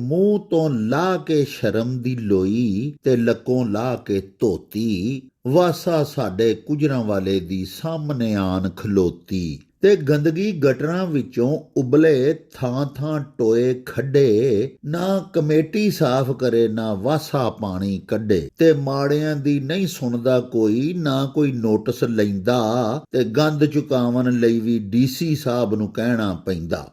ਮੂੰਹ ਤੋਂ ਲਾ ਕੇ ਸ਼ਰਮ ਦੀ ਲੋਈ ਤੇ ਲੱਕੋਂ ਲਾ ਕੇ ਧੋਤੀ, ਵਾਸਾ ਸਾਡੇ ਕੁਜਰਾਂ ਵਾਲੇ ਦੀ ਸਾਹਮਣੇ ਆਣ ਖਲੋਤੀ। ਤੇ ਗੰਦਗੀ ਗਟਰਾਂ ਵਿੱਚੋਂ ਉਬਲੇ ਥਾਂ ਥਾਂ ਟੋਏ ਖੱਡੇ, ਨਾ ਕਮੇਟੀ ਸਾਫ਼ ਕਰੇ ਨਾ ਵਾਸਾ ਪਾਣੀ ਕੱਢੇ। ਤੇ ਮਾੜਿਆਂ ਦੀ ਨਹੀਂ ਸੁਣਦਾ ਕੋਈ, ਨਾ ਕੋਈ ਨੋਟਿਸ ਲੈਂਦਾ, ਤੇ ਗੰਦ ਚੁਕਾਵਣ ਲਈ ਵੀ DC ਸਾਹਿਬ ਨੂੰ ਕਹਿਣਾ ਪੈਂਦਾ।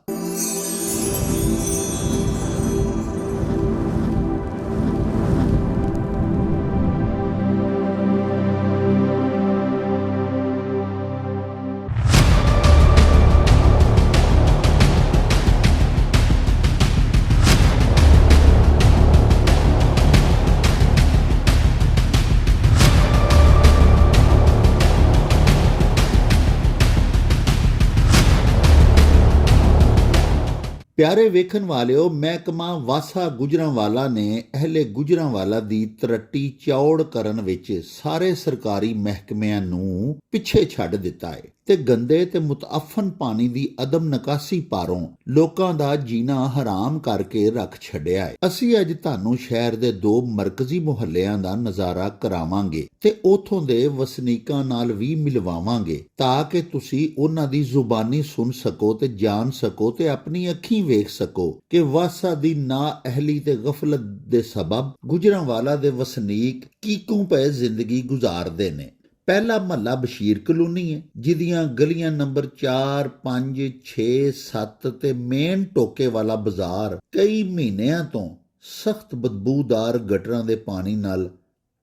ਪਿਆਰੇ ਵੇਖਣ ਵਾਲਿਓ, ਮਹਿਕਮਾ ਵਾਸਾ ਗੁਜਰਾਂਵਾਲਾ ਨੇ ਅਹਿਲੇ ਗੁਜਰਾਂਵਾਲਾ ਦੀ ਤਰੱਟੀ ਚੌੜ ਕਰਨ ਵਿੱਚ ਸਾਰੇ ਸਰਕਾਰੀ ਮਹਿਕਮਿਆਂ ਨੂੰ ਪਿੱਛੇ ਛੱਡ ਦਿੱਤਾ ਹੈ ਤੇ ਗੰਦੇ ਤੇ ਮੁਤਅਫਨ ਪਾਣੀ ਦੀ ਅਦਮ ਨਿਕਾਸੀ ਪਾਰੋਂ ਲੋਕਾਂ ਦਾ ਜੀਣਾ ਹਰਾਮ ਕਰਕੇ ਰੱਖ ਛੱਡਿਆ ਹੈ। ਅਸੀਂ ਅੱਜ ਤੁਹਾਨੂੰ ਸ਼ਹਿਰ ਦੇ 2 ਮਰਕਜ਼ੀ ਮੁਹੱਲਿਆਂ ਦਾ ਨਜ਼ਾਰਾ ਕਰਾਵਾਂਗੇ ਤੇ ਉਥੋਂ ਦੇ ਵਸਨੀਕਾਂ ਨਾਲ ਵੀ ਮਿਲਵਾਵਾਂਗੇ, ਤਾਂ ਕਿ ਤੁਸੀਂ ਉਹਨਾਂ ਦੀ ਜ਼ੁਬਾਨੀ ਸੁਣ ਸਕੋ ਤੇ ਜਾਣ ਸਕੋ ਤੇ ਆਪਣੀ ਅੱਖੀਂ ਵੇਖ ਸਕੋ ਕਿ ਵਾਸਾ ਦੀ ਨਾ ਅਹਿਲੀ ਤੇ ਗਫਲਤ ਦੇ ਸਬਬ ਗੁਜਰਾਂਵਾਲਾ ਦੇ ਵਸਨੀਕ ਕੀਕੂ ਪਏ ਜ਼ਿੰਦਗੀ ਗੁਜ਼ਾਰਦੇ ਨੇ। ਪਹਿਲਾ ਮਹੱਲਾ ਬਸ਼ੀਰ ਕਲੋਨੀ ਹੈ, ਜਿਹਦੀਆਂ ਗਲੀਆਂ ਨੰਬਰ 4, 5, 6, 7 ਤੇ ਮੇਨ ਟੋਕੇ ਵਾਲਾ ਬਾਜ਼ਾਰ ਕਈ ਮਹੀਨਿਆਂ ਤੋਂ ਸਖਤ ਬਦਬੂਦਾਰ ਗਟਰਾਂ ਦੇ ਪਾਣੀ ਨਾਲ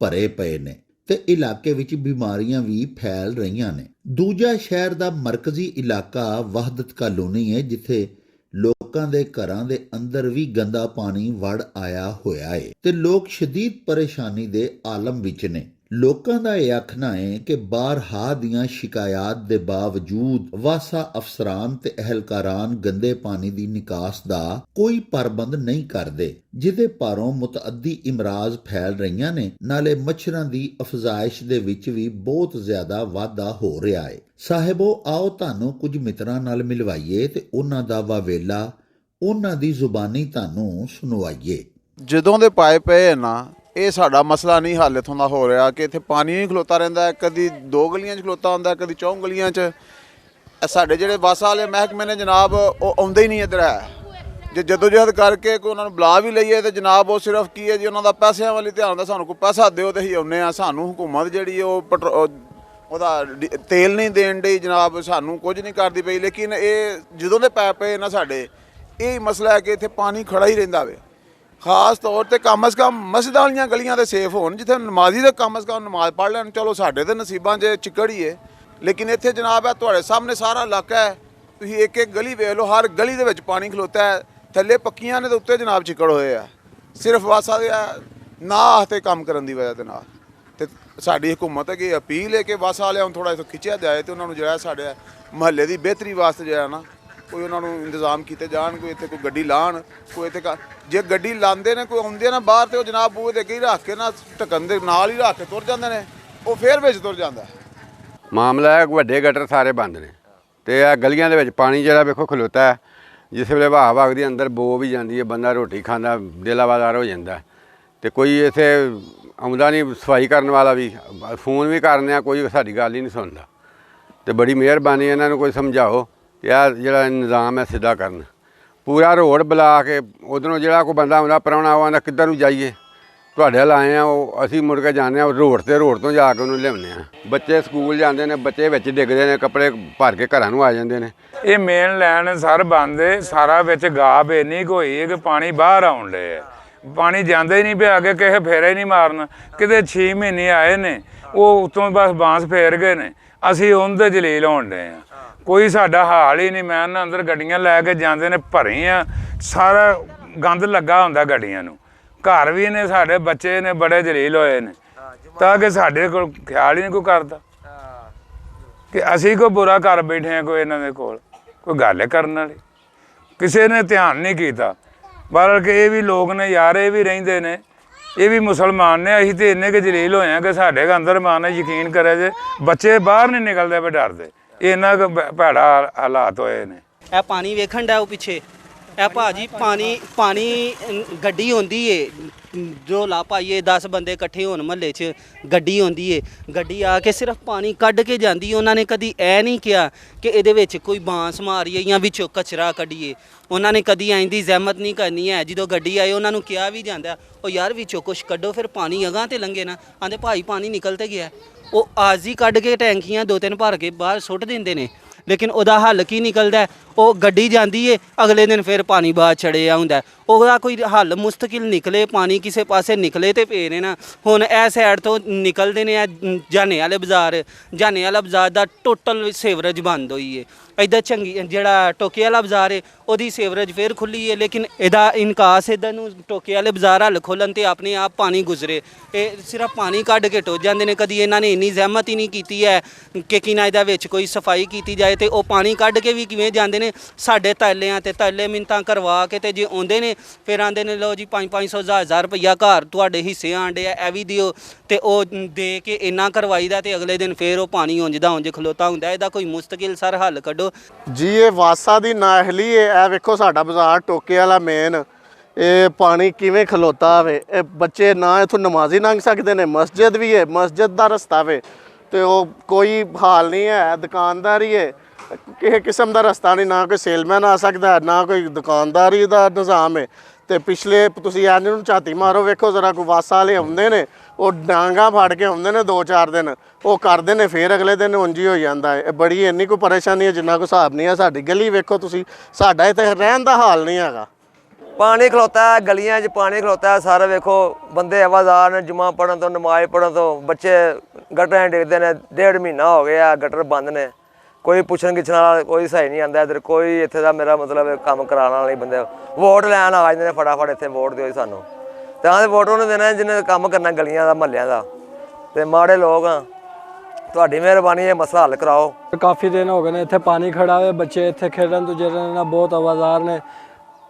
ਭਰੇ ਪਏ ਨੇ ਤੇ ਇਲਾਕੇ ਵਿੱਚ ਬਿਮਾਰੀਆਂ ਵੀ ਫੈਲ ਰਹੀਆਂ ਨੇ। ਦੂਜਾ ਸ਼ਹਿਰ ਦਾ ਮਰਕਜ਼ੀ ਇਲਾਕਾ ਵਹਦਤ ਕਾਲੋਨੀ ਹੈ, ਜਿੱਥੇ ਲੋਕਾਂ ਦੇ ਘਰਾਂ ਦੇ ਅੰਦਰ ਵੀ ਗੰਦਾ ਪਾਣੀ ਵੜ ਆਇਆ ਹੋਇਆ ਹੈ ਤੇ ਲੋਕ ਸ਼ਦੀਦ ਪਰੇਸ਼ਾਨੀ ਦੇ ਆਲਮ ਵਿੱਚ ਨੇ। ਲੋਕਾਂ ਦਾ ਇਹ ਆਖਣਾ ਹੈ ਕਿ ਬਾਰਹਾ ਦੀਆਂ ਸ਼ਿਕਾਇਤ ਦੇ ਬਾਵਜੂਦ ਵਾਸਾ ਅਫਸਰਾਨ ਤੇ ਅਹਿਲਕਾਰਾਨ ਗੰਦੇ ਪਾਣੀ ਦੀ ਨਿਕਾਸ ਦਾ ਕੋਈ ਪ੍ਰਬੰਧ ਨਹੀਂ ਕਰਦੇ, ਜਿਹਦੇ ਭਾਰੋਂ ਮੁਤਅੱਦੀ ਇਮਰਾਜ਼ ਫੈਲ ਰਹੀਆਂ ਨੇ। ਨਾਲੇ ਮੱਛਰਾਂ ਦੀ ਅਫਜ਼ਾਇਸ਼ ਦੇ ਵਿੱਚ ਵੀ ਬਹੁਤ ਜ਼ਿਆਦਾ ਵਾਧਾ ਹੋ ਰਿਹਾ ਹੈ। ਸਾਹਿਬੋ, ਆਓ ਤੁਹਾਨੂੰ ਕੁਝ ਮਿੱਤਰਾਂ ਨਾਲ ਮਿਲਵਾਈਏ ਤੇ ਉਹਨਾਂ ਦਾ ਵਾਵੇਲਾ, ਉਹਨਾਂ ਦੀ ਜ਼ੁਬਾਨੀ ਤੁਹਾਨੂੰ ਸੁਣਵਾਈਏ। ਜਦੋਂ ਦੇ ਪਾਏ ਪਏ ਨਾ, ਇਹ ਸਾਡਾ ਮਸਲਾ ਨਹੀਂ ਹੱਲ ਇੱਥੋਂ ਦਾ ਹੋ ਰਿਹਾ ਕਿ ਇੱਥੇ ਪਾਣੀ ਨਹੀਂ ਖਲੋਤਾ ਰਹਿੰਦਾ, ਕਦੀ 2 ਗਲੀਆਂ 'ਚ ਖਲੋਤਾ ਹੁੰਦਾ, ਕਦੀ 4 ਗਲੀਆਂ 'ਚ। ਸਾਡੇ ਜਿਹੜੇ ਵਾਸਾ ਵਾਲੇ ਮਹਿਕਮੇ ਨੇ ਜਨਾਬ, ਉਹ ਆਉਂਦੇ ਹੀ ਨਹੀਂ ਇੱਧਰ ਹੈ। ਜੇ ਜਦੋਜਹਿਦ ਕਰਕੇ ਕੋਈ ਉਹਨਾਂ ਨੂੰ ਬੁਲਾ ਵੀ ਲਈਏ ਤੇ ਜਨਾਬ ਉਹ ਸਿਰਫ ਕੀ ਹੈ ਜੀ, ਉਹਨਾਂ ਦਾ ਪੈਸਿਆਂ ਵੱਲ ਧਿਆਨ ਹੁੰਦਾ, ਸਾਨੂੰ ਕੋਈ ਪੈਸਾ ਦਿਓ ਤੇ ਅਸੀਂ ਆਉਂਦੇ ਹਾਂ। ਸਾਨੂੰ ਹੁਕੂਮਤ ਜਿਹੜੀ ਉਹ ਉਹਦਾ ਤੇਲ ਨਹੀਂ ਦੇਣ ਡਈ ਜਨਾਬ, ਸਾਨੂੰ ਕੁਝ ਨਹੀਂ ਕਰਦੀ ਪਈ। ਲੇਕਿਨ ਇਹ ਜਦੋਂ ਦੇ ਪੈ ਪਏ ਨਾ ਸਾਡੇ, ਇਹ ਮਸਲਾ ਹੈ ਕਿ ਇੱਥੇ ਪਾਣੀ ਖੜਾ ਹੀ ਰਹਿੰਦਾ ਵੇ। ਖਾਸ ਤੌਰ 'ਤੇ ਕਮ ਅਜ਼ ਕਮ ਮਸਜਿਦਾਂ ਵਾਲੀਆਂ ਗਲੀਆਂ ਤਾਂ ਸੇਫ ਹੋਣ, ਜਿੱਥੇ ਨਮਾਜ਼ੀ ਦਾ ਕਮ ਅਜ਼ ਕਮ ਨਮਾਜ਼ ਪੜ੍ਹ ਲੈਣ। ਚਲੋ ਸਾਡੇ ਤਾਂ ਨਸੀਬਾਂ 'ਚ ਚਿੱਕੜ ਹੀ ਹੈ, ਲੇਕਿਨ ਇੱਥੇ ਜਨਾਬ ਹੈ ਤੁਹਾਡੇ ਸਾਹਮਣੇ ਸਾਰਾ ਇਲਾਕਾ ਹੈ, ਤੁਸੀਂ ਇੱਕ ਇੱਕ ਗਲੀ ਵੇਖ ਲਓ, ਹਰ ਗਲੀ ਦੇ ਵਿੱਚ ਪਾਣੀ ਖਲੋਤਾ ਹੈ। ਥੱਲੇ ਪੱਕੀਆਂ ਨੇ ਤੇ ਉੱਤੇ ਜਨਾਬ ਚਿੱਕੜ ਹੋਏ ਆ, ਸਿਰਫ ਵਾਸਾ ਦੇ ਨਾ ਤੇ ਕੰਮ ਕਰਨ ਦੀ ਵਜ੍ਹਾ ਦੇ ਨਾਲ। ਤੇ ਸਾਡੀ ਹਕੂਮਤ ਹੈ ਕਿ ਅਪੀਲ ਹੈ ਕਿ ਵਾਸਾ ਵਾਲਿਆਂ ਨੂੰ ਥੋੜ੍ਹਾ ਇੱਥੋਂ ਖਿੱਚਿਆ ਜਾਏ ਤੇ ਉਹਨਾਂ ਨੂੰ ਜਿਹੜਾ ਸਾਡੇ ਮਹੱਲੇ ਦੀ ਬਿਹਤਰੀ ਵਾਸਤੇ ਜਿਹੜਾ ਨਾ ਕੋਈ ਉਹਨਾਂ ਨੂੰ ਇੰਤਜ਼ਾਮ ਕੀਤੇ ਜਾਣ, ਕੋਈ ਇੱਥੇ ਕੋਈ ਗੱਡੀ ਲਾਉਣ, ਕੋਈ ਇੱਥੇ ਜੇ ਗੱਡੀ ਲਾਉਂਦੇ ਨੇ, ਕੋਈ ਆਉਂਦੇ ਨਾ ਬਾਹਰ ਤੇ ਉਹ ਜਨਾਬ ਬੂਹੇ ਦੇ ਅੱਗੇ ਹੀ ਰੱਖ ਕੇ ਨਾ ਢੱਕਣ ਦੇ ਨਾਲ ਹੀ ਰੱਖ ਕੇ ਤੁਰ ਜਾਂਦੇ ਨੇ, ਉਹ ਫੇਰ ਵਿੱਚ ਤੁਰ ਜਾਂਦਾ। ਮਾਮਲਾ ਹੈ ਵੱਡੇ ਗਟਰ ਸਾਰੇ ਬੰਦ ਨੇ ਤੇ ਇਹ ਗਲੀਆਂ ਦੇ ਵਿੱਚ ਪਾਣੀ ਜਿਹੜਾ ਵੇਖੋ ਖਲੋਤਾ ਹੈ। ਜਿਸ ਵੇਲੇ ਹਵਾ ਵਗਦੀ ਅੰਦਰ ਬੋ ਵੀ ਜਾਂਦੀ ਹੈ, ਬੰਦਾ ਰੋਟੀ ਖਾਂਦਾ ਦਿਲਾਵਾਦਾਰ ਹੋ ਜਾਂਦਾ ਤੇ ਕੋਈ ਇੱਥੇ ਆਉਂਦਾ ਨਹੀਂ ਸਫਾਈ ਕਰਨ ਵਾਲਾ ਵੀ। ਫੋਨ ਵੀ ਕਰਨੇ ਆ, ਕੋਈ ਸਾਡੀ ਗੱਲ ਹੀ ਨਹੀਂ ਸੁਣਦਾ। ਤੇ ਬੜੀ ਮਿਹਰਬਾਨੀ ਇਹਨਾਂ ਨੂੰ ਕੋਈ ਸਮਝਾਓ ਕਿ ਆਹ ਜਿਹੜਾ ਨਿਜ਼ਾਮ ਹੈ ਸਿੱਧਾ ਕਰਨ। ਪੂਰਾ ਰੋਡ ਬੁਲਾ ਕੇ ਉੱਧਰੋਂ ਜਿਹੜਾ ਕੋਈ ਬੰਦਾ ਆਉਂਦਾ ਪ੍ਰਾਹੁਣਾ, ਉਹ ਆਉਂਦਾ ਕਿੱਧਰ ਨੂੰ ਜਾਈਏ, ਤੁਹਾਡੇ ਵੱਲ ਆਏ ਆ। ਉਹ ਅਸੀਂ ਮੁੜ ਕੇ ਜਾਂਦੇ ਹਾਂ ਰੋਡ ਤੋਂ ਜਾ ਕੇ ਉਹਨੂੰ ਲਿਆਉਂਦੇ ਹਾਂ। ਬੱਚੇ ਸਕੂਲ ਜਾਂਦੇ ਨੇ, ਬੱਚੇ ਵਿੱਚ ਡਿੱਗਦੇ ਨੇ, ਕੱਪੜੇ ਭਰ ਕੇ ਘਰਾਂ ਨੂੰ ਆ ਜਾਂਦੇ ਨੇ। ਇਹ ਮੇਨ ਲੈਣ ਸਰ ਬੰਦ ਹੈ, ਸਾਰਾ ਵਿੱਚ ਗਾਬ ਇੰਨੀ ਕੁ ਹੋਈ ਹੈ ਕਿ ਪਾਣੀ ਬਾਹਰ ਆਉਣ ਡੇ। ਪਾਣੀ ਜਾਂਦਾ ਹੀ ਨਹੀਂ ਪਿਆ, ਅੱਗੇ ਕਿਸੇ ਫੇਰਾ ਹੀ ਨਹੀਂ ਮਾਰਨ। ਕਿਤੇ 6 ਮਹੀਨੇ ਆਏ ਨੇ, ਉਹ ਉੱਤੋਂ ਬਸ ਬਾਂਸ ਫੇਰ ਗਏ ਨੇ, ਅਸੀਂ ਉਹਦੇ ਜਲੀਲ ਹੋਣ ਡੇ ਹਾਂ। ਕੋਈ ਸਾਡਾ ਹਾਲ ਹੀ ਨਹੀਂ। ਮੈਂ ਨਾ ਅੰਦਰ ਗੱਡੀਆਂ ਲੈ ਕੇ ਜਾਂਦੇ ਨੇ, ਭਰੀਆਂ, ਸਾਰਾ ਗੰਦ ਲੱਗਾ ਹੁੰਦਾ ਗੱਡੀਆਂ ਨੂੰ। ਘਰ ਵੀ ਨੇ, ਸਾਡੇ ਬੱਚੇ ਨੇ ਬੜੇ ਜਲੀਲ ਹੋਏ ਨੇ, ਤਾਂ ਕਿ ਸਾਡੇ ਕੋਲ ਖਿਆਲ ਹੀ ਨਹੀਂ ਕੋਈ ਕਰਦਾ ਕਿ ਅਸੀਂ ਕੋਈ ਬੁਰਾ ਕਰ ਬੈਠੇ ਹਾਂ। ਕੋਈ ਇਹਨਾਂ ਦੇ ਕੋਲ ਕੋਈ ਗੱਲ ਕਰਨ ਵਾਲੀ ਕਿਸੇ ਨੇ ਧਿਆਨ ਨਹੀਂ ਕੀਤਾ। ਬਲਕਿ ਇਹ ਵੀ ਲੋਕ ਨੇ ਯਾਰ, ਇਹ ਵੀ ਰਹਿੰਦੇ ਨੇ, ਇਹ ਵੀ ਮੁਸਲਮਾਨ ਨੇ। ਅਸੀਂ ਤਾਂ ਇੰਨੇ ਕੁ ਜਲੀਲ ਹੋਏ ਹਾਂ ਕਿ ਸਾਡੇ ਅੰਦਰ ਮਾਨ ਯਕੀਨ ਕਰੇ ਜੇ ਬੱਚੇ ਬਾਹਰ ਨਹੀਂ ਨਿਕਲਦੇ ਪਏ ਡਰਦੇ। ਇੰਨਾ ਕੁ ਭੈੜਾ ਹਾਲਾਤ ਹੋਏ ਨੇ। ਇਹ ਪਾਣੀ ਵੇਖਣ ਦਾ ਉਹ ਪਿੱਛੇ ਇਹ ਭਾਜੀ ਪਾਣੀ ਗੱਡੀ ਹੁੰਦੀ ਏ ਜੋ ਲਾ ਪਾਈਏ 10 ਬੰਦੇ ਇਕੱਠੇ ਹੋਣ ਮਹੱਲੇ 'ਚ ਗੱਡੀ ਹੁੰਦੀ ਏ, ਗੱਡੀ ਆ ਕੇ ਸਿਰਫ ਪਾਣੀ ਕੱਢ ਕੇ ਜਾਂਦੀ। ਉਹਨਾਂ ਨੇ ਕਦੀ ਇਹ ਨਹੀਂ ਕਿਹਾ ਕਿ ਇਹਦੇ ਵਿੱਚ ਕੋਈ ਬਾਂਸ ਮਾਰੀਏ ਜਾਂ ਵਿੱਚੋਂ ਕਚਰਾ ਕੱਢੀਏ। ਉਹਨਾਂ ਨੇ ਕਦੀ ਐਂ ਦੀ ਜ਼ਹਿਮਤ ਨਹੀਂ ਕਰਨੀ ਹੈ। ਜਦੋਂ ਗੱਡੀ ਆਏ ਉਹਨਾਂ ਨੂੰ ਕਿਹਾ ਵੀ ਜਾਂਦਾ ਉਹ ਯਾਰ ਵਿੱਚੋਂ ਕੁਛ ਕੱਢੋ, ਫਿਰ ਪਾਣੀ ਅਗਾਂਹ ਤੇ ਲੰਘੇ ਨਾ। ਆਂਦੇ ਭਾਈ ਪਾਣੀ ਨਿਕਲ ਤੇ ਗਿਆ। ਉਹ ਅੱਜ ਹੀ ਕੱਢ ਕੇ ਟੈਂਕੀਆਂ 2-3 ਭਰ ਕੇ ਬਾਹਰ ਸੁੱਟ ਦਿੰਦੇ ਨੇ, ਲੇਕਿਨ ਉਹਦਾ ਹੱਲ ਕੀ ਨਿਕਲਦਾ? ਉਹ ਗੱਡੀ ਜਾਂਦੀ ਏ, ਅਗਲੇ ਦਿਨ ਫਿਰ ਪਾਣੀ ਬਾਹਰ ਛੜਿਆ ਹੁੰਦਾ। ਉਹਦਾ ਕੋਈ ਹੱਲ ਮੁਸਤਕਿਲ ਨਿਕਲੇ, ਪਾਣੀ ਕਿਸੇ ਪਾਸੇ ਨਿਕਲੇ ਤੇ ਪਏ ਨੇ ਨਾ। ਹੁਣ ਇਹ ਸਾਈਡ ਤੋਂ ਨਿਕਲਦੇ ਨੇ ਜਾਨੇ ਵਾਲੇ ਬਾਜ਼ਾਰ ਦਾ ਟੋਟਲ ਸੀਵਰੇਜ ਬੰਦ ਹੋਈ ਏ। ਇੱਧਰ ਚੰਗੀ ਜਿਹੜਾ ਟੋਕੇ ਵਾਲਾ ਬਾਜ਼ਾਰ ਏ ਉਹਦੀ ਸੀਵਰੇਜ ਫਿਰ ਖੁੱਲੀ ਏ, ਲੇਕਿਨ ਇਹਦਾ ਇਨਕਾਸ ਇੱਧਰ ਨੂੰ ਟੋਕੇ ਵਾਲੇ ਬਾਜ਼ਾਰ ਹੱਲ ਖੋਲ੍ਹਣ ਤੇ ਆਪਣੇ ਆਪ ਪਾਣੀ ਗੁਜ਼ਰੇ। ਇਹ ਸਿਰਫ ਪਾਣੀ ਕੱਢ ਕੇ ਟੁੱਟ ਜਾਂਦੇ ਨੇ। ਕਦੀ ਇਹਨਾਂ ਨੇ ਇੰਨੀ ਜ਼ਹਿਮਤ ਹੀ ਨਹੀਂ ਕੀਤੀ ਹੈ ਕਿ ਕਿਨਾ ਇਹਦਾ ਵਿੱਚ ਕੋਈ ਸਫਾਈ ਕੀਤੀ ਜਾਏ। ਤੇ ਉਹ ਪਾਣੀ ਕੱਢ ਕੇ ਵੀ ਕਿਵੇਂ ਜਾਂਦੇ ਨੇ ਸਾਡੇ ਤਾਲਿਆਂ ਤੇ ਤਾਲੇ ਮਿੰਤਾਂ ਕਰਵਾ ਕੇ, ਤੇ ਜੇ ਆਉਂਦੇ ਨੇ ਫਿਰ ਆਂਦੇ ਨੇ ਲਓ ਜੀ 500 1000 ਰੁਪਈਆ ਘਰ ਤੁਹਾਡੇ ਹਿੱਸੇ ਆਂਡੇ ਆ, ਇਹ ਵੀ ਦਿਓ। ਤੇ ਉਹ ਦੇ ਕੇ ਇੰਨਾ ਕਰਵਾਈਦਾ ਤੇ ਅਗਲੇ ਦਿਨ ਫਿਰ ਉਹ ਪਾਣੀ ਉਂਝ ਖਲੋਤਾ ਹੁੰਦਾ। ਇਹਦਾ ਕੋਈ ਮੁਸਤਕਿਲ ਸਰ ਹੱਲ ਕੱਢੋ ਜੀ। ਇਹ ਵਾਸਾ ਦੀ ਨਾਹਲੀ ਇਹ ਵੇਖੋ ਸਾਡਾ ਬਾਜ਼ਾਰ ਟੋਕੇ ਵਾਲਾ ਮੇਨ, ਇਹ ਪਾਣੀ ਕਿਵੇਂ ਖਲੋਤਾ ਵੇ। ਇਹ ਬੱਚੇ ਨਾ ਇੱਥੋਂ ਨਮਾਜ਼ੀ ਲੰਘ ਸਕਦੇ ਨੇ, ਮਸਜਿਦ ਵੀ ਹੈ, ਮਸਜਿਦ ਦਾ ਰਸਤਾ ਵੇ, ਤੇ ਉਹ ਕੋਈ ਹਾਲ ਨਹੀਂ ਹੈ। ਦੁਕਾਨਦਾਰੀ ਹੈ, ਕਿਸੇ ਕਿਸਮ ਦਾ ਰਸਤਾ ਨਹੀਂ, ਨਾ ਕੋਈ ਸੇਲਮੈਨ ਆ ਸਕਦਾ, ਨਾ ਕੋਈ ਦੁਕਾਨਦਾਰੀ ਦਾ ਨਿਜ਼ਾਮ ਹੈ। ਤੇ ਪਿਛਲੇ ਤੁਸੀਂ ਅੱਜ ਨੂੰ ਝਾਤੀ ਮਾਰੋ, ਵੇਖੋ ਜ਼ਰਾ ਕੋਈ ਵਾਸਾ ਵਾਲੇ ਆਉਂਦੇ ਨੇ, ਉਹ ਡਾਂਗਾ ਫੜ ਕੇ ਆਉਂਦੇ ਨੇ 2-4 ਦਿਨ, ਉਹ ਕਰਦੇ ਨੇ, ਫਿਰ ਅਗਲੇ ਦਿਨ ਉਂਝ ਹੀ ਹੋ ਜਾਂਦਾ ਹੈ। ਇਹ ਬੜੀ ਇੰਨੀ ਕੋਈ ਪਰੇਸ਼ਾਨੀ ਹੈ ਜਿੰਨਾ ਕੋਈ ਹਿਸਾਬ ਨਹੀਂ ਹੈ। ਸਾਡੀ ਗਲੀ ਵੇਖੋ ਤੁਸੀਂ, ਸਾਡਾ ਇੱਥੇ ਰਹਿਣ ਦਾ ਹਾਲ ਨਹੀਂ ਹੈਗਾ। ਪਾਣੀ ਖਲੋਤਾ ਹੈ ਗਲੀਆਂ 'ਚ, ਪਾਣੀ ਖਲੋਤਾ ਹੈ ਸਾਰੇ। ਵੇਖੋ ਬੰਦੇ ਆਵਾਜ਼ਾਰ ਨੇ, ਜੁਮਾ ਪੜ੍ਹਨ ਤੋਂ, ਨਮਾਜ਼ ਪੜ੍ਹਨ ਤੋਂ, ਬੱਚੇ ਗਟਰਾਂ ਡਿੱਗਦੇ ਨੇ। 1.5 ਮਹੀਨਾ ਹੋ ਗਿਆ ਗਟਰ ਬੰਦ ਨੇ, ਕੋਈ ਪੁੱਛਣ ਗਿੱਛਣ ਵਾਲਾ ਕੋਈ ਸਹੀ ਨਹੀਂ ਆਉਂਦਾ ਇੱਧਰ। ਕੋਈ ਇੱਥੇ ਦਾ ਮੇਰਾ ਮਤਲਬ ਕੰਮ ਕਰਾਉਣ ਵਾਲੇ ਬੰਦੇ ਵੋਟ ਲੈਣ ਆ ਜਾਂਦੇ ਨੇ, ਫਟਾਫਟ ਇੱਥੇ ਵੋਟ ਦਿਓ ਸਾਨੂੰ। ਤਾਂ ਦੇ ਵੋਟ ਉਹਨੂੰ ਦੇਣਾ ਜਿਹਨੇ ਕੰਮ ਕਰਨਾ ਗਲੀਆਂ ਦਾ, ਮਹੱਲਿਆਂ ਦਾ। ਤੇ ਮਾੜੇ ਲੋਕ ਆ, ਤੁਹਾਡੀ ਮਿਹਰਬਾਨੀ ਇਹ ਮਸਲਾ ਹੱਲ ਕਰਾਓ। ਕਾਫੀ ਦਿਨ ਹੋ ਗਏ ਨੇ ਇੱਥੇ ਪਾਣੀ ਖੜਾ ਹੋਵੇ, ਬੱਚੇ ਇੱਥੇ ਖੇਡਣ ਤੋਂ ਜਿਹੜੇ ਨਾ ਬਹੁਤ ਆਵਾਜ਼ਾਰ ਨੇ,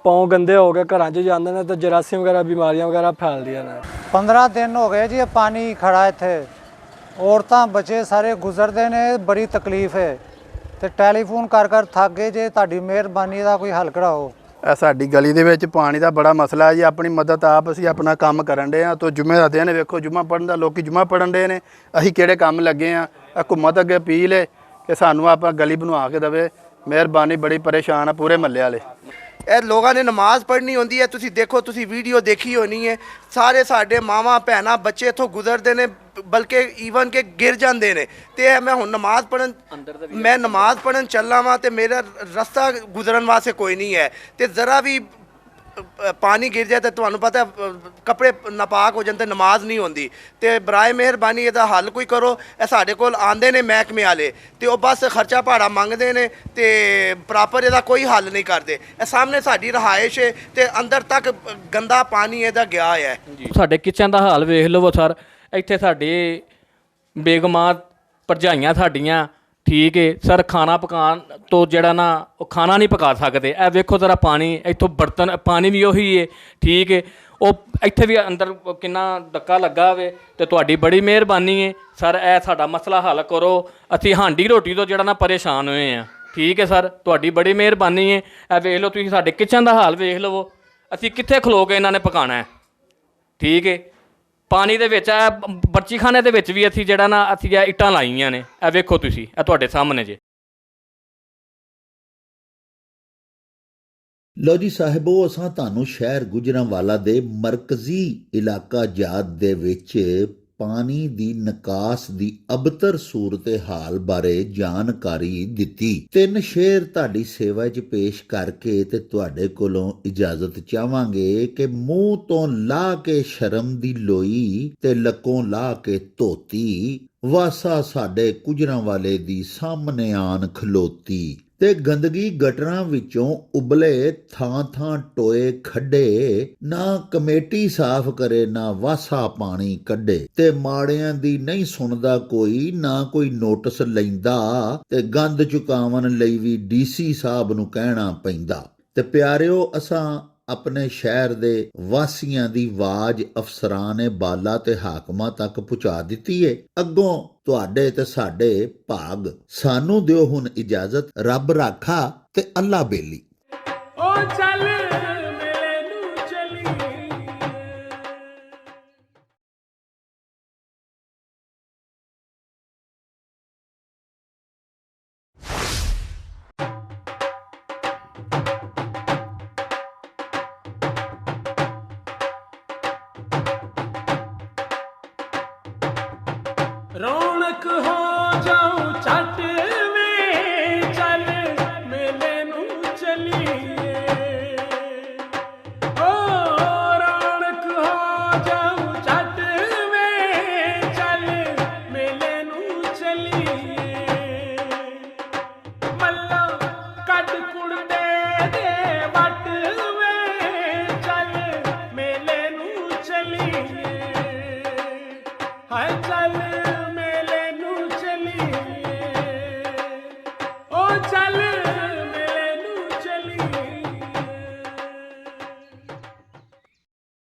ਪਾँव ਗੰਦੇ ਹੋ ਗਏ, ਘਰਾਂ 'ਚ ਜਾਂਦੇ ਨੇ ਤਾਂ ਜਰਾਸੀਮ ਵਗੈਰਾ ਬਿਮਾਰੀਆਂ ਵਗੈਰਾ ਫੈਲਦੀਆਂ ਨੇ। 15 ਦਿਨ ਹੋ ਗਏ ਜੀ ਇਹ ਪਾਣੀ ਖੜਾ ਇੱਥੇ। ਔਰਤਾਂ ਬੱਚੇ ਸਾਰੇ ਗੁਜ਼ਰਦੇ ਨੇ, ਬੜੀ ਤਕਲੀਫ ਹੈ। ਤੇ ਟੈਲੀਫੋਨ ਕਰ ਥੱਕ ਗਏ ਜੇ, ਤੁਹਾਡੀ ਮਿਹਰਬਾਨੀ ਦਾ ਕੋਈ ਹੱਲ ਕਰਾਓ। ਇਹ ਸਾਡੀ ਗਲੀ ਦੇ ਵਿੱਚ ਪਾਣੀ ਦਾ ਬੜਾ ਮਸਲਾ ਹੈ ਜੀ। ਆਪਣੀ ਮਦਦ ਆਪ ਅਸੀਂ ਆਪਣਾ ਕੰਮ ਕਰਨ ਦੇ ਆ। ਤੋਂ ਜੁਮੇ ਦਾ ਦਿਨ ਵੇਖੋ, ਜੁਮਾ ਪੜ੍ਹਨ ਦਾ ਲੋਕੀ ਜੁਮਾ ਪੜ੍ਹਨ ਦੇ ਨੇ, ਅਸੀਂ ਕਿਹੜੇ ਕੰਮ ਲੱਗੇ ਆ। ਹਕੂਮਤ ਅੱਗੇ ਅਪੀਲ ਹੈ ਕਿ ਸਾਨੂੰ ਆਪਾਂ ਗਲੀ ਬਣਵਾ ਕੇ ਦੇਵੇ। ਮਿਹਰਬਾਨੀ, ਬੜੀ ਪਰੇਸ਼ਾਨ ਆ ਪੂਰੇ ਮਹੱਲੇ ਵਾਲੇ। ਇਹ ਲੋਕਾਂ ਨੇ ਨਮਾਜ਼ ਪੜ੍ਹਨੀ ਹੁੰਦੀ ਹੈ। ਤੁਸੀਂ ਦੇਖੋ, ਤੁਸੀਂ ਵੀਡੀਓ ਦੇਖੀ ਹੋਣੀ ਹੈ, ਸਾਰੇ ਸਾਡੇ ਮਾਵਾਂ ਭੈਣਾਂ ਬੱਚੇ ਇੱਥੋਂ ਗੁਜ਼ਰਦੇ ਨੇ, ਬਲਕਿ ਈਵਨ ਕਿ ਗਿਰ ਜਾਂਦੇ ਨੇ। ਤੇ ਮੈਂ ਹੁਣ ਨਮਾਜ਼ ਪੜ੍ਹਨ ਚੱਲਾ ਵਾਂ ਤੇ ਮੇਰਾ ਰਸਤਾ ਗੁਜ਼ਰਨ ਵਾਸਤੇ ਕੋਈ ਨਹੀਂ ਹੈ। ਤੇ ਜ਼ਰਾ ਵੀ ਪਾਣੀ ਗਿਰ ਜਾਏ ਤਾਂ ਤੁਹਾਨੂੰ ਪਤਾ ਕੱਪੜੇ ਨਾਪਾਕ ਹੋ ਜਾਂਦੇ, ਨਮਾਜ਼ ਨਹੀਂ ਹੁੰਦੀ। ਤੇ ਬਰਾਏ ਮਿਹਰਬਾਨੀ ਇਹਦਾ ਹੱਲ ਕੋਈ ਕਰੋ। ਇਹ ਸਾਡੇ ਕੋਲ ਆਉਂਦੇ ਨੇ ਮਹਿਕਮੇ ਵਾਲੇ, ਤੇ ਉਹ ਬਸ ਖਰਚਾ ਭਾੜਾ ਮੰਗਦੇ ਨੇ ਤੇ ਪ੍ਰੋਪਰ ਇਹਦਾ ਕੋਈ ਹੱਲ ਨਹੀਂ ਕਰਦੇ। ਇਹ ਸਾਹਮਣੇ ਸਾਡੀ ਰਹਾਇਸ਼ ਹੈ ਤੇ ਅੰਦਰ ਤੱਕ ਗੰਦਾ ਪਾਣੀ ਇਹਦਾ ਗਿਆ ਹੈ। ਸਾਡੇ ਕਿਚਨ ਦਾ ਹਾਲ ਵੇਖ ਲਵੋ ਸਰ। ਇੱਥੇ ਸਾਡੇ ਬੇਗਮਾਂ ਭਰਜਾਈਆਂ ਸਾਡੀਆਂ, ਠੀਕ ਹੈ ਸਰ, ਖਾਣਾ ਪਕਾਉਣ ਤੋਂ ਜਿਹੜਾ ਨਾ ਉਹ ਖਾਣਾ ਨਹੀਂ ਪਕਾ ਸਕਦੇ। ਇਹ ਵੇਖੋ ਜ਼ਰਾ ਪਾਣੀ, ਇੱਥੋਂ ਬਰਤਨ ਪਾਣੀ ਵੀ ਉਹੀ ਹੈ, ਠੀਕ ਹੈ। ਉਹ ਇੱਥੇ ਵੀ ਅੰਦਰ ਕਿੰਨਾ ਡੱਕਾ ਲੱਗਾ ਹੋਵੇ। ਤੇ ਤੁਹਾਡੀ ਬੜੀ ਮਿਹਰਬਾਨੀ ਹੈ ਸਰ, ਇਹ ਸਾਡਾ ਮਸਲਾ ਹੱਲ ਕਰੋ। ਅਸੀਂ ਹਾਂਡੀ ਰੋਟੀ ਤੋਂ ਜਿਹੜਾ ਨਾ ਪਰੇਸ਼ਾਨ ਹੋਏ ਹਾਂ, ਠੀਕ ਹੈ ਸਰ, ਤੁਹਾਡੀ ਬੜੀ ਮਿਹਰਬਾਨੀ ਹੈ। ਇਹ ਵੇਖ ਲਓ ਤੁਸੀਂ, ਸਾਡੇ ਕਿਚਨ ਦਾ ਹਾਲ ਵੇਖ ਲਵੋ। ਅਸੀਂ ਕਿੱਥੇ ਖਲੋ ਕੇ ਇਹਨਾਂ ਨੇ ਪਕਾਉਣਾ ਹੈ, ਠੀਕ ਹੈ। ਪਾਣੀ ਦੇ ਵਿੱਚ ਬਰਚੀਖਾਨੇ ਦੇ ਵਿੱਚ ਵੀ ਅਸੀਂ ਜਿਹੜਾ ਨਾ ਅਸੀਂ ਇੱਟਾਂ ਲਾਈਆਂ ਨੇ। ਇਹ ਵੇਖੋ ਤੁਸੀਂ, ਇਹ ਤੁਹਾਡੇ ਸਾਹਮਣੇ ਜੇ। ਲਓ ਜੀ ਸਾਹਿਬੋ, ਅਸਾਂ ਤੁਹਾਨੂੰ ਸ਼ਹਿਰ ਗੁਜਰਾਂਵਾਲਾ ਦੇ ਮਰਕਜ਼ੀ ਇਲਾਕਾ ਜਾਤ ਦੇ ਵਿੱਚ ਪਾਣੀ ਦੀ ਨਿਕਾਸ ਦੀ ਅਬਤਰ ਸੂਰਤ-ਏ-ਹਾਲ ਬਾਰੇ ਜਾਣਕਾਰੀ ਦਿੱਤੀ। 3 ਸ਼ੇਰ ਤੁਹਾਡੀ ਸੇਵਾ 'ਚ ਪੇਸ਼ ਕਰਕੇ ਤੇ ਤੁਹਾਡੇ ਕੋਲੋਂ ਇਜਾਜ਼ਤ ਚਾਹਾਂਗੇ ਕਿ ਮੂੰਹ ਤੋਂ ਲਾ ਕੇ ਸ਼ਰਮ ਦੀ ਲੋਈ ਤੇ ਲੱਕੋਂ ਲਾ ਕੇ ਧੋਤੀ, ਵਾਸਾ ਸਾਡੇ ਗੁਜਰਾਂਵਾਲੇ ਦੀ ਸਾਹਮਣੇ ਆਣ ਖਲੋਤੀ। ਤੇ ਗੰਦਗੀ ਗਟਰਾਂ ਵਿੱਚੋਂ ਉਬਲੇ, ਥਾਂ ਟੋਏ ਖੱਡੇ, ਨਾ ਕਮੇਟੀ ਸਾਫ਼ ਕਰੇ ਨਾ ਵਾਸਾ ਪਾਣੀ ਕੱਢੇ। ਤੇ ਮਾੜਿਆਂ ਦੀ ਨਹੀਂ ਸੁਣਦਾ ਕੋਈ, ਨਾ ਕੋਈ ਨੋਟਿਸ ਲੈਂਦਾ, ਤੇ ਗੰਦ ਚੁਕਾਵਣ ਲਈ ਵੀ ਡੀਸੀ ਸਾਹਿਬ ਨੂੰ ਕਹਿਣਾ ਪੈਂਦਾ। ਤੇ ਪਿਆਰਿਓ, ਅਸਾਂ ਆਪਣੇ ਸ਼ਹਿਰ ਦੇ ਵਾਸੀਆਂ ਦੀ ਆਵਾਜ਼ ਅਫਸਰਾਨ ਬਾਲਾ ਤੇ ਹਾਕਮਾਂ ਤੱਕ ਪਹੁੰਚਾ ਦਿੱਤੀ ਏ। ਅੱਗੋਂ ਤੁਹਾਡੇ ਤੇ ਸਾਡੇ ਭਾਗ। ਸਾਨੂੰ ਦਿਓ ਹੁਣ ਇਜਾਜ਼ਤ। ਰੱਬ ਰਾਖਾ ਤੇ ਅੱਲਾ ਬੇਲੀ। ਓ ਚੱਲ एक हो